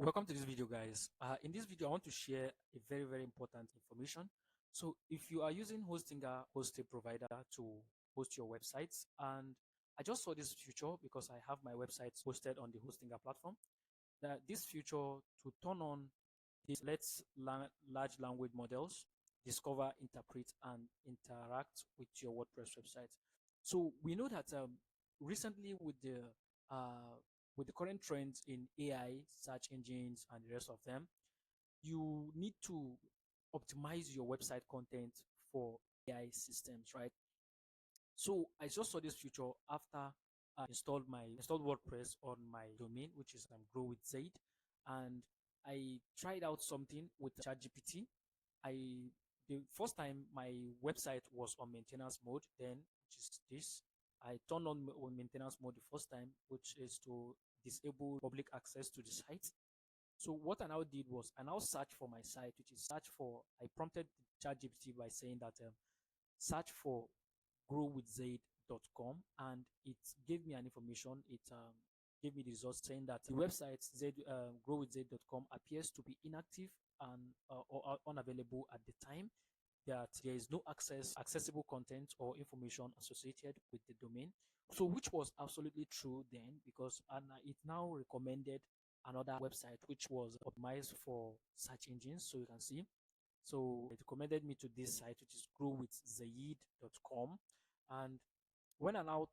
Welcome to this video, guys. In this video, I want to share a very important information. So if you are using Hostinger, hosting provider to host your websites, and I just saw this feature because I have my websites hosted on the Hostinger platform, that this feature to turn on this large language models discover, interpret, and interact with your WordPress website. So we know that recently uh, with the current trends in AI, search engines, and the rest of them, you need to optimize your website content for AI systems, right? So I just saw this feature after I installed WordPress on my domain, which is Grow with Zaid, and I tried out something with ChatGPT. I The first time my website was on maintenance mode, then which is this. I turned on maintenance mode the first time, which is to disable public access to the site. So what I now did was I now searched for my site, which is search for. I prompted ChatGPT by saying that search for growwithzaid.com, and it gave me an information. It gave me the results saying that the website growwithzaid.com appears to be inactive and or unavailable at the time, that there is no accessible content or information associated with the domain. So which was absolutely true then, because it now recommended another website which was optimized for search engines. So you can see, so it recommended me to this site, which is growwithzaid.com. And when I now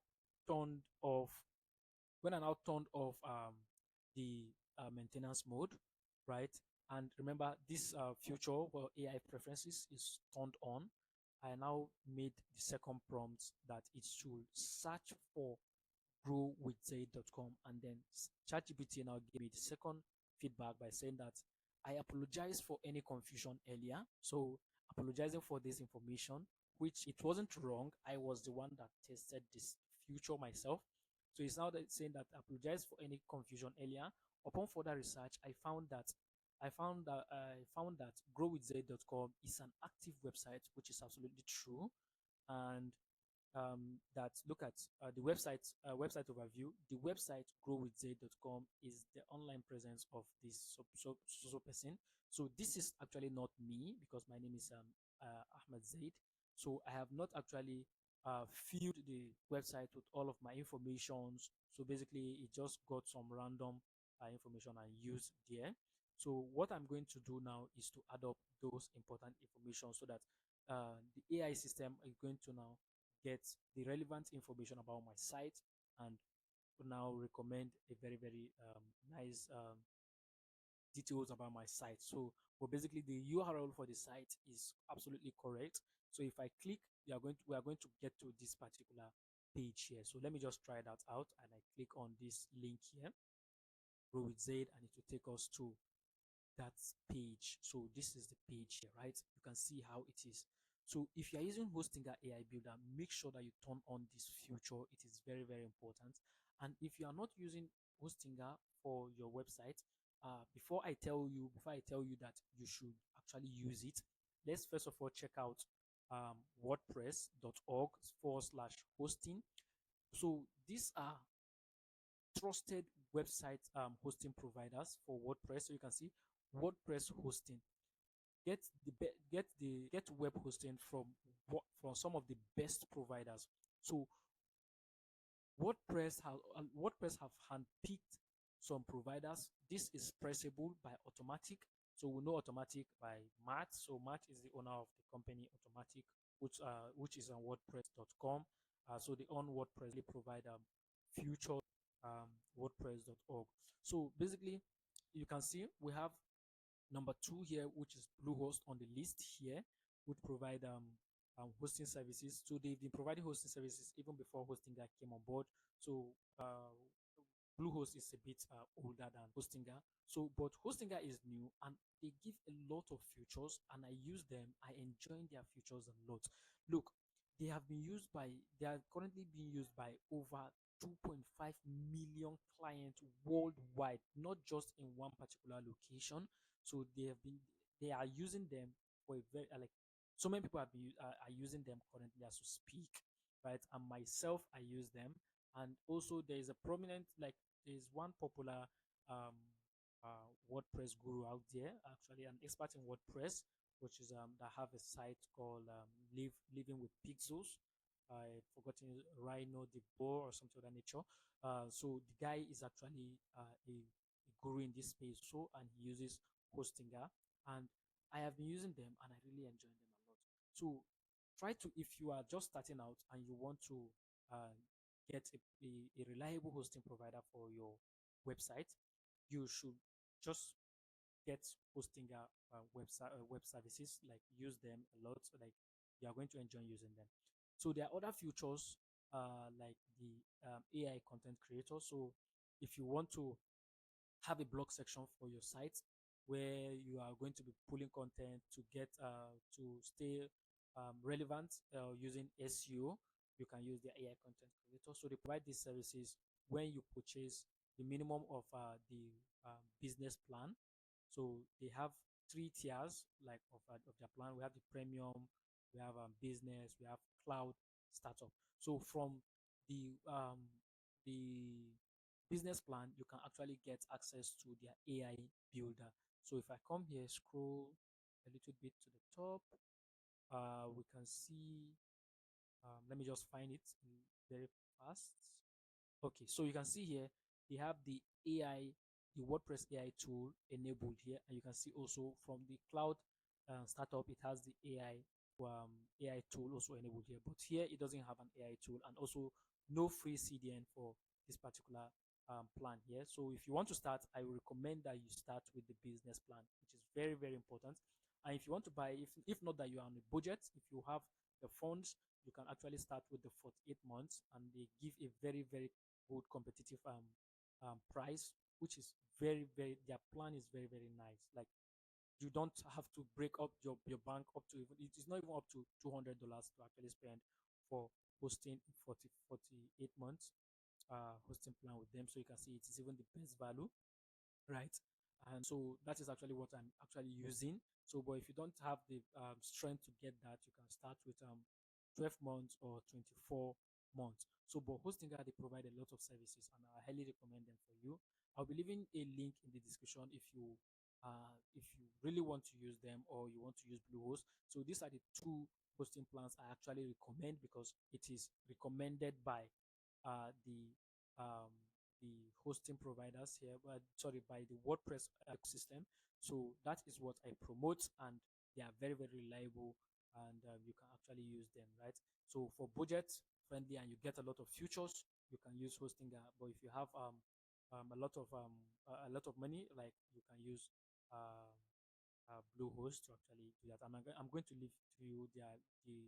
turned off, when I now turned off the maintenance mode, right? And remember, this feature where AI preferences is turned on. I now made the second prompt that it should search for growwithzaid.com, and then ChatGPT now gave me the second feedback by saying that I apologize for any confusion earlier. So apologizing for this information, which it wasn't wrong. I was the one that tested this feature myself. So it's now that saying that I apologize for any confusion earlier. Upon further research, I found that growwithzaid.com is an active website, which is absolutely true. And that look at the website overview. The website growwithzaid.com is the online presence of this so person. So this is actually not me, because my name is Ahmed Zaid. So I have not actually filled the website with all of my informations. So basically, it just got some random information and used there. So what I'm going to do now is to add up those important information, so that the AI system is going to now get the relevant information about my site, and will now recommend a very nice details about my site. So, but basically the URL for the site is absolutely correct. So if I click, we are going to get to this particular page here. So let me just try that out, and I click on this link here, Grow with Zaid, and it will take us to that page. So this is the page here, right? You can see how it is. So if you are using Hostinger AI Builder, make sure that you turn on this feature. It is very important. And if you are not using Hostinger for your website, before I tell you that you should actually use it, let's first of all check out wordpress.org/hosting. So these are trusted website hosting providers for WordPress. So you can see WordPress hosting. Get web hosting from some of the best providers. So WordPress have handpicked some providers. This is pressable by Automatic. So we know Automatic by Matt. So Matt is the owner of the company Automatic, which is on WordPress.com. So they own WordPress. They provide future WordPress.org. So basically, you can see we have number two here, which is Bluehost on the list here, would provide hosting services. So they've been providing hosting services even before Hostinger came on board. So Bluehost is a bit older than Hostinger. So, but Hostinger is new, and they give a lot of features, and I use them. I enjoy their features a lot. Look, they are currently being used by over 2.5 million clients worldwide, not just in one particular location. So they are using them for a very like so many people are using them currently as we speak, right? And myself, I use them. And also there is a prominent, like, there is one popular um WordPress guru out there, actually an expert in WordPress, which is that have a site called Living with Pixels. I forgotten Rhino the Boar or something of that nature. So the guy is actually a guru in this space, so and he uses Hostinger, and I have been using them and I really enjoy them a lot. So try to, if you are just starting out and you want to uh, get a reliable hosting provider for your website, you should just get hosting web services, like use them a lot, like you are going to enjoy using them. So there are other features like the AI content creator. So if you want to have a blog section for your site where you are going to be pulling content to get to stay relevant using SEO, you can use the AI content creator. So they provide these services when you purchase the minimum of the business plan. So they have three tiers like of their plan. We have the premium, we have business, we have cloud, startup. So from the business plan, you can actually get access to their AI builder. So if I come here, scroll a little bit to the top, we can see, let me just find it very fast. Okay, so you can see here, they have the AI, the WordPress AI tool enabled here. And you can see also from the cloud startup, it has the AI tool also enabled here. But here it doesn't have an AI tool, and also no free CDN for this particular plan here. So if you want to start, I will recommend that you start with the business plan, which is very, very important. And if you want to buy, if not that you are on a budget, if you have the funds, you can actually start with the 48 months, and they give a very, very good competitive price, which is very, very, their plan is very, very nice. Like you don't have to break up your bank up to, even it is not even up to $200 to actually spend for hosting 48 months hosting plan with them. So you can see it is even the best value, right? And so that is actually what I'm actually using. So but if you don't have the strength to get that, you can start with 12 months or 24 months. So but Hostinger, they provide a lot of services, and I highly recommend them for you. I'll be leaving a link in the description if you really want to use them or you want to use Bluehost. So these are the two hosting plans I actually recommend, because it is recommended by uh, the hosting providers here, but sorry, by the WordPress ecosystem. So that is what I promote, and they are very, very reliable, and you can actually use them, right? So for budget friendly and you get a lot of features, you can use hosting. But if you have a lot of money, like you can use Bluehost to actually do that. I'm going to leave to you the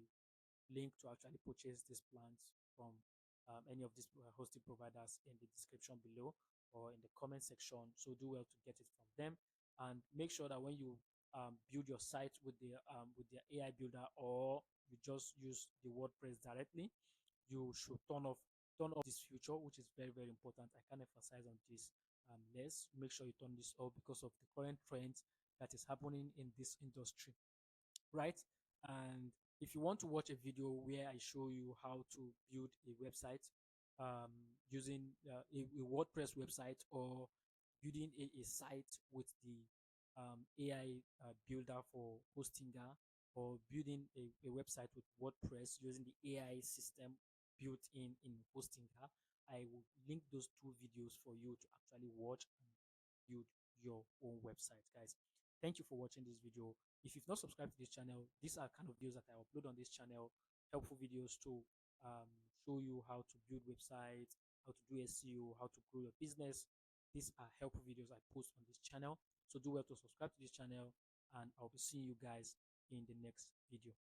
link to actually purchase these plans from any of these hosting providers in the description below or in the comment section. So do well to get it from them, and make sure that when you build your site with their AI builder, or you just use the WordPress directly, you should turn off this feature, which is very, very important. I can emphasize on this less. Make sure you turn this off because of the current trends that is happening in this industry, right? And if you want to watch a video where I show you how to build a website um, using a WordPress website, or building a site with the AI builder for Hostinger, or building a website with WordPress using the AI system built in Hostinger, I will link those two videos for you to actually watch and build your own website, guys. Thank you for watching this video. If you've not subscribed to this channel, these are kind of videos that I upload on this channel, helpful videos to show you how to build websites, how to do SEO, how to grow your business. These are helpful videos I post on this channel. So do well to subscribe to this channel, and I'll be seeing you guys in the next video.